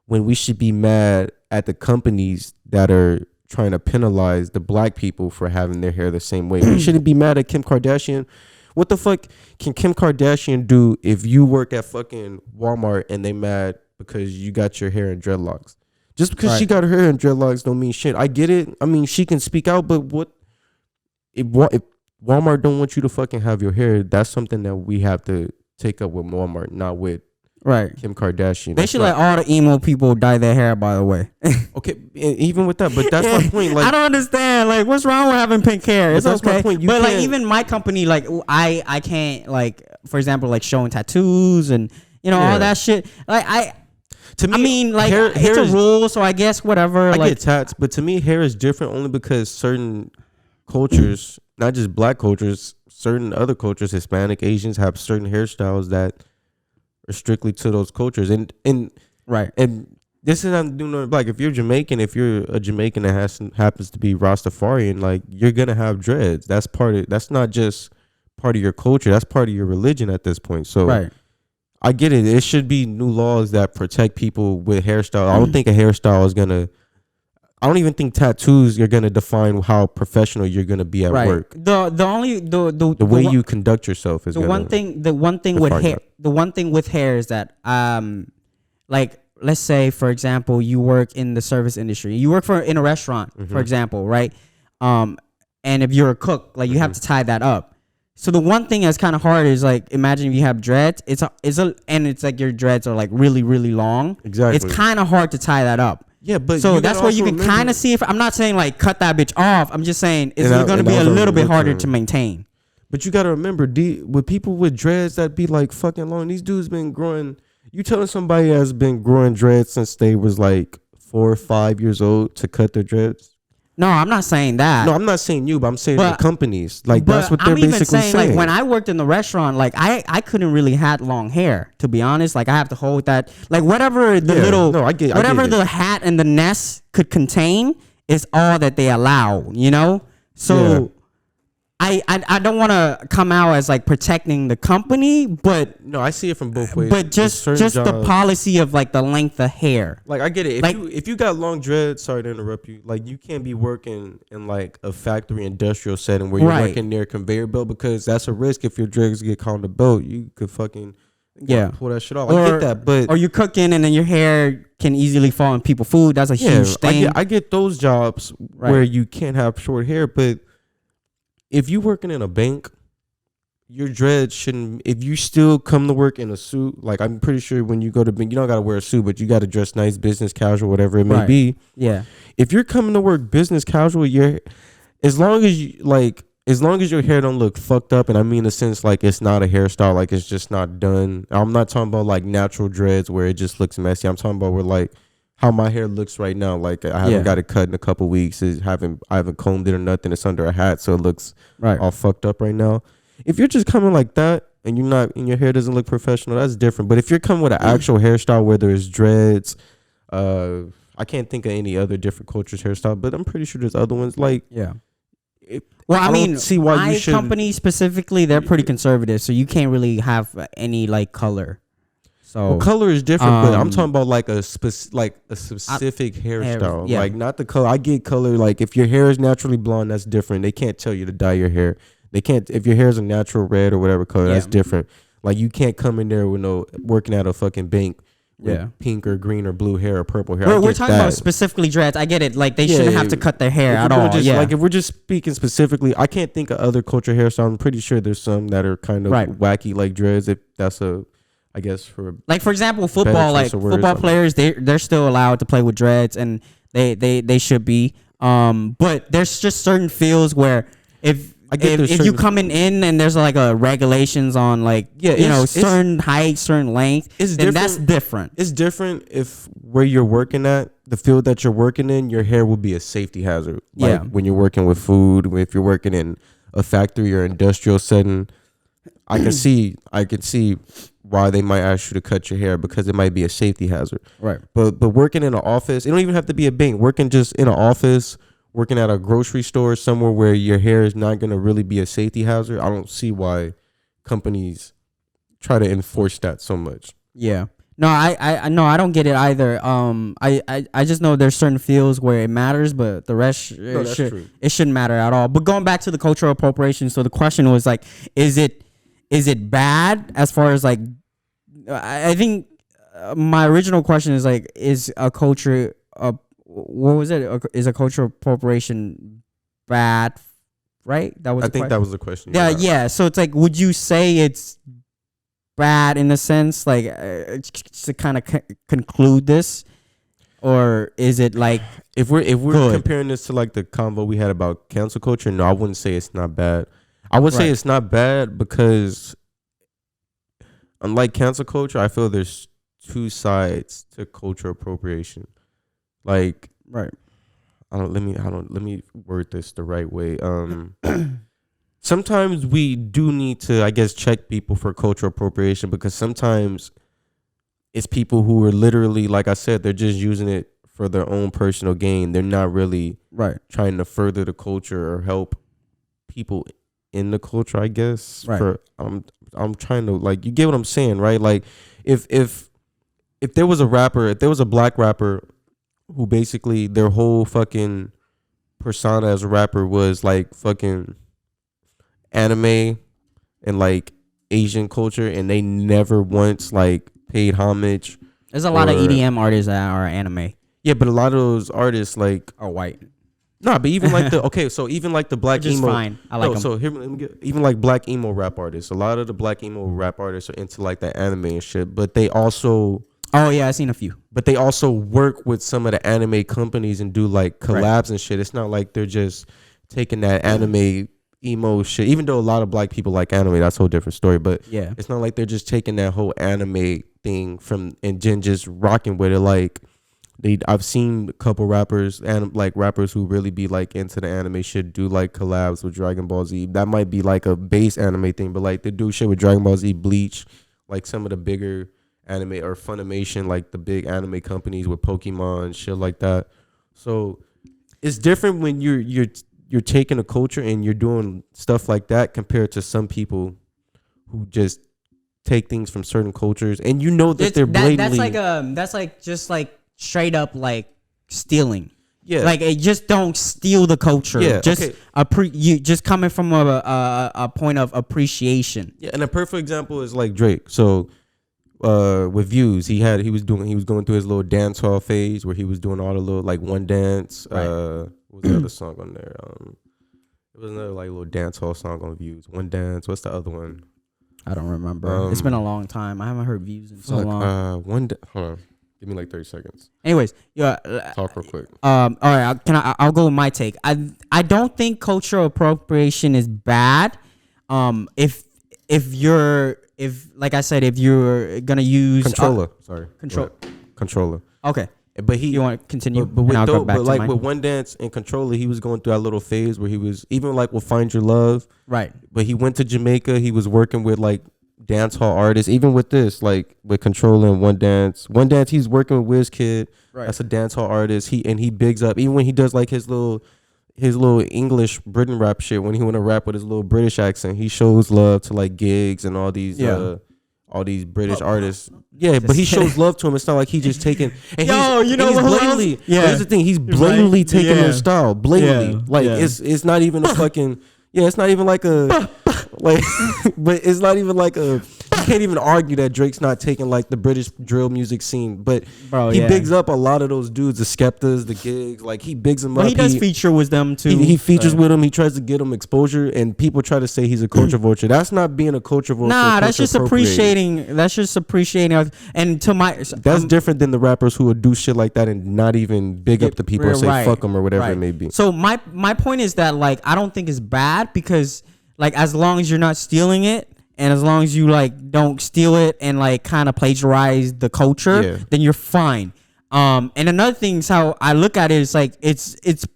when we should be mad at the companies that are trying to penalize the black people for having their hair the same way. We shouldn't be mad at Kim Kardashian. What the fuck can Kim Kardashian do if you work at fucking Walmart and they mad because you got your hair in dreadlocks? Just because she got her hair in dreadlocks don't mean shit. I get it. I mean, she can speak out, but what if Walmart don't want you to fucking have your hair? That's something that we have to take up with Walmart, not with Kim Kardashian. They should let all the emo people dye their hair, by the way. Okay, even with that, but that's my point. Like, I don't understand. Like, what's wrong with having pink hair? It's okay. My point. But like, even my company, like, I can't, like, for example, like showing tattoos and all that shit. Like to me, I mean, like, it's a rule, so I guess whatever. I get tats, but to me, hair is different only because certain cultures, not just black cultures, certain other cultures, Hispanic, Asians, have certain hairstyles that are strictly to those cultures. And this is not doing nothing black. If you're Jamaican, if you're a Jamaican that happens to be Rastafarian, like, you're gonna have dreads. That's not just part of your culture. That's part of your religion at this point. So I get it. It should be new laws that protect people with hairstyle. I don't think a hairstyle is gonna. I don't even think tattoos are gonna define how professional you're gonna be at work. The way you conduct yourself is the one thing with hair. The one thing with hair is that like, let's say for example you work in the service industry. You work in a restaurant, for example, right? And if you're a cook, like, you have to tie that up. So the one thing that's kind of hard is, like, imagine if you have dreads. And it's like your dreads are like really, really long. Exactly. It's kind of hard to tie that up. Yeah, but so that's where you can kind of see if I'm not saying like cut that bitch off. I'm just saying it's going to be a little bit harder to maintain. But you got to remember, with people with dreads that be like fucking long, these dudes been growing. You telling somebody has been growing dreads since they was like 4 or 5 years old to cut their dreads? No, I'm not saying that. No, I'm not saying you, but I'm saying the companies. Like, that's what they're basically saying. Like, when I worked in the restaurant, like, I couldn't really have long hair, to be honest. Like, I have to hold that. Like, whatever the hat and the nest could contain is all that they allow, So I don't want to come out as like protecting the company, but no, I see it from both ways. But just the policy of like the length of hair. Like, I get it. If you got long dreads, sorry to interrupt you. Like, you can't be working in like a factory industrial setting where you're working near a conveyor belt, because that's a risk. If your dreads get caught on the belt, you could fucking pull that shit off. I get that, but or you're cooking and then your hair can easily fall in people's food. That's a huge thing. I get those jobs where you can't have short hair, but if you working in a bank, your dreads shouldn't. If you still come to work in a suit, like, I'm pretty sure when you go to bank, you don't gotta wear a suit, but you gotta dress nice, business casual, whatever it may be. Yeah. If you're coming to work business casual, as long as you like, as long as your hair don't look fucked up, and I mean in the sense like it's not a hairstyle, like it's just not done. I'm not talking about like natural dreads where it just looks messy. I'm talking about where like how my hair looks right now. Like I haven't got it cut in a couple weeks. I haven't combed it or nothing. It's under a hat, so it looks all fucked up right now. If you're just coming like that and your hair doesn't look professional, that's different. But if you're coming with an actual hairstyle where there's dreads, I can't think of any other different cultures hairstyle, but I'm pretty sure there's other ones like Well, I mean, see why my you should. company specifically, they're pretty conservative, so you can't really have any like color. So color is different, but I'm talking about like a specific hairstyle, like not the color. I get color. Like if your hair is naturally blonde, that's different. They can't tell you to dye your hair. They can't if your hair is a natural red or whatever color. That's different. Like you can't come in there with working at a fucking bank. With pink or green or blue hair or purple hair. We're talking about specifically dreads. I get it. Like they shouldn't have to cut their hair at all. Like if we're just speaking specifically, I can't think of other culture hairstyles. I'm pretty sure there's some that are kind of wacky like dreads. If that's I guess for like for example, football. Like football players, they're still allowed to play with dreads, and they should be. But there's just certain fields where if you coming in and there's like a regulations on like certain height, certain length, then that's different. It's different if where you're working at, the field that you're working in, your hair will be a safety hazard. Like when you're working with food, if you're working in a factory or industrial setting, I can see why they might ask you to cut your hair because it might be a safety hazard. Right. But working in an office, it don't even have to be a bank. Working just in an office, working at a grocery store, somewhere where your hair is not going to really be a safety hazard, I don't see why companies try to enforce that so much. Yeah. No, I don't get it either. I just know there's certain fields where it matters, but the rest it shouldn't matter at all. But going back to the cultural appropriation, so the question was like, is it bad as far as like, I think my original question is like, is a culture what was it? Is a cultural appropriation bad? Right? That was. I think that was the question. Yeah. So it's like, would you say it's bad in a sense, like to kind of conclude this, or is it like if we're comparing this to like the convo we had about cancel culture? No, I wouldn't say it's not bad. I would say it's not bad because unlike cancel culture, I feel there's two sides to cultural appropriation. Like let me word this the right way. Sometimes we do need to, I guess, check people for cultural appropriation because sometimes it's people who are literally, like I said, they're just using it for their own personal gain. They're not really trying to further the culture or help people in the culture, I guess. I'm trying to, like, you get what I'm saying, right? Like if there was a black rapper who basically their whole fucking persona as a rapper was like fucking anime and like Asian culture, and they never once like paid homage. There's a lot of EDM artists that are anime. Yeah, but a lot of those artists like are white. Nah, but even like even like the black which is emo. Fine. I like them. So here, let me get, even like black emo rap artists. A lot of the black emo rap artists are into like the anime and shit, but they also. Oh yeah, I've seen a few. But they also work with some of the anime companies and do like collabs and shit. It's not like they're just taking that anime emo shit. Even though a lot of black people like anime, that's a whole different story. But yeah, it's not like they're just taking that whole anime thing from and then just rocking with it. Like I've seen a couple rappers and like rappers who really be like into the anime shit do like collabs with Dragon Ball Z. That might be like a base anime thing, but like they do shit with Dragon Ball Z, Bleach, like some of the bigger anime or Funimation, like the big anime companies with Pokemon, shit like that. So it's different when you're taking a culture and you're doing stuff like that compared to some people who just take things from certain cultures and you know that they're blatantly. That's like just like straight up like stealing. Yeah, like it just don't steal the culture. Yeah, just you just coming from a point of appreciation. Yeah, and a perfect example is like Drake. So. With Views, he was going through his little dance hall phase where he was doing all the little like one dance. What was the other song on there? It was another like little dance hall song on Views. One Dance. What's the other one? I don't remember. It's been a long time. I haven't heard Views in so long. Hold on. Give me like 30 seconds. Anyways, Talk real quick. All right. I'll go with my take. I don't think cultural appropriation is bad. If like I said, if you're gonna use controller. Okay. But you want to continue? But with One Dance and Controller, he was going through that little phase where he was even like with Find Your Love. Right. But he went to Jamaica. He was working with like dance hall artists. Even with this, like with Controller and One Dance, he's working with WizKid. Right. That's a dance hall artist. He bigs up even when he does like his little English Britain rap shit. When he want to rap with his little British accent, he shows love to like gigs and all these British artists. Yeah, but he shows love to him. It's not like he just taking. And he's blatantly. Yeah, here's the thing. He's blatantly taking their style. Blatantly, it's not even a fucking. Yeah, it's not even like a. Like, but it's not even like a. You can't even argue that Drake's not taking like the British drill music scene, but he bigs up a lot of those dudes, the Skeptas, the Gigs. Like he bigs them up. He does feature with them too. He features with them. He tries to get them exposure, and people try to say he's a culture vulture. That's not being a culture vulture. Nah, that's just appreciating. And to my, that's different than the rappers who would do shit like that and not even big up the people and say fuck them or whatever it may be. So my point is that like I don't think it's bad because like as long as you're not stealing it. And as long as you like don't steal it and like kind of plagiarize the culture, then you're fine. And another thing is how I look at it is like it's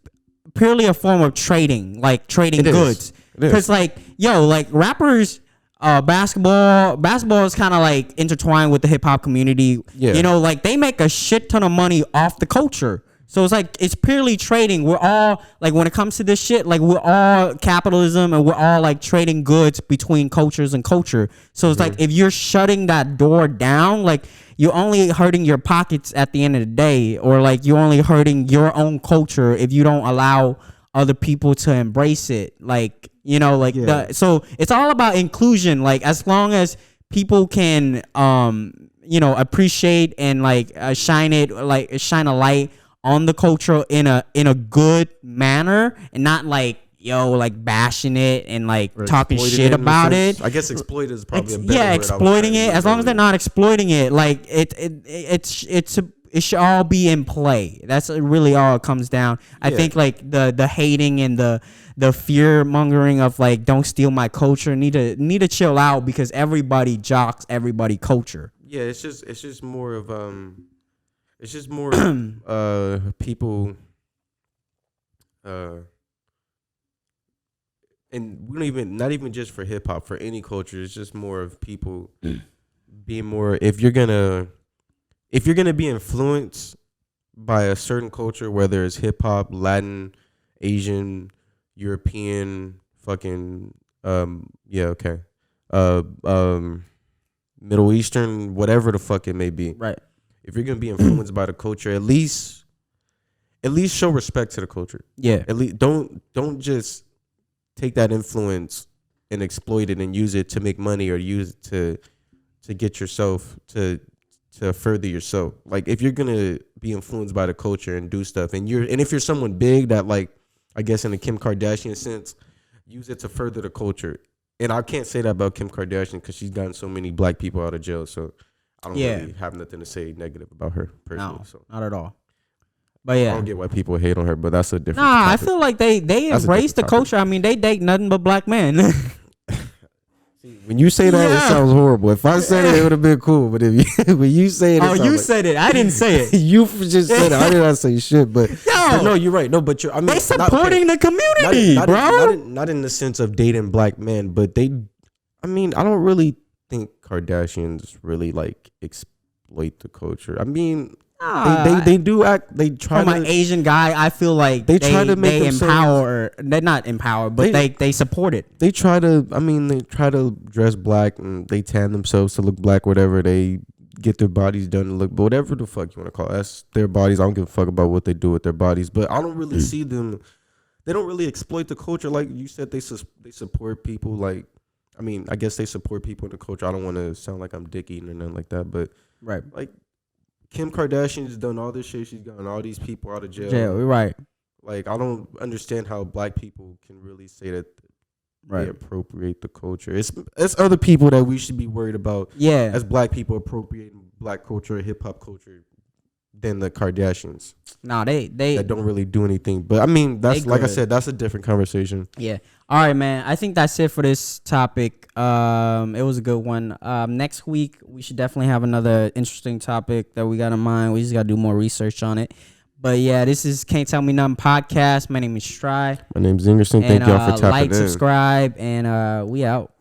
purely a form of trading, like trading goods. Because like like rappers, basketball is kind of like intertwined with the hip hop community. Yeah. You know, like they make a shit ton of money off the culture. So it's like it's purely trading. We're all like when it comes to this shit, like we're all capitalism and we're all like trading goods between cultures and culture. So it's like if you're shutting that door down, like you're only hurting your pockets at the end of the day, or like you're only hurting your own culture if you don't allow other people to embrace it. Like, you know, like so it's all about inclusion. Like as long as people can appreciate and like shine a light on the culture in a good manner and not like like bashing it and like talking shit about it. I guess exploit is probably a better word. Exploiting it. As long as they're not exploiting it, like it should all be in play. That's really all it comes down. I think like the hating and the fear mongering of like don't steal my culture need to chill out because everybody jocks everybody culture. Yeah, it's just more of it's just more people and we don't even not even just for hip hop, for any culture, it's just more of people being more if you're gonna be influenced by a certain culture, whether it's hip hop, Latin, Asian, European, fucking Middle Eastern, whatever the fuck it may be. Right. If you're gonna be influenced by the culture, at least show respect to the culture. Yeah. At least don't just take that influence and exploit it and use it to make money or use it to get yourself to further yourself. Like if you're gonna be influenced by the culture and do stuff, and if you're someone big that like I guess in the Kim Kardashian sense, use it to further the culture. And I can't say that about Kim Kardashian because she's gotten so many black people out of jail. So I don't really have nothing to say negative about her personally. No, so not at all. But yeah, I don't get why people hate on her, but that's a different. Nah, topic. I feel like they embrace the culture. I mean, they date nothing but black men. When you say that, it sounds horrible. If I said it would have been cool. But when you say it, you said it. I didn't say it. You just said it. I did not say shit. But no, you're right. No, but they supporting the community, bro. Not in the sense of dating black men, but I don't really think Kardashians really like exploit the culture. I mean, they do act. They try. From an Asian guy, I feel like they try to make empower. They're not empowered, but they support it. They try to. I mean, they try to dress black and they tan themselves to look black. Whatever, they get their bodies done to look. But whatever the fuck you want to call it, that's their bodies. I don't give a fuck about what they do with their bodies. But I don't really see them. They don't really exploit the culture like you said. They support people like. I mean, I guess they support people in the culture. I don't want to sound like I'm dick eating or nothing like that, but like Kim Kardashian's done all this shit. She's gotten all these people out of jail. Right. Like I don't understand how black people can really say that they appropriate the culture. It's other people that we should be worried about. Yeah. As black people appropriating black culture, hip hop culture, than the Kardashians. Nah, they that don't really do anything. But I mean, that's like I said, that's a different conversation. Yeah. All right, man. I think that's it for this topic. It was a good one. Next week we should definitely have another interesting topic that we got in mind. We just gotta do more research on it. But yeah, this is Can't Tell Me Nothing podcast. My name is Stry. My name's Engerson. Thank y'all for tapping in. Like, subscribe, and we out.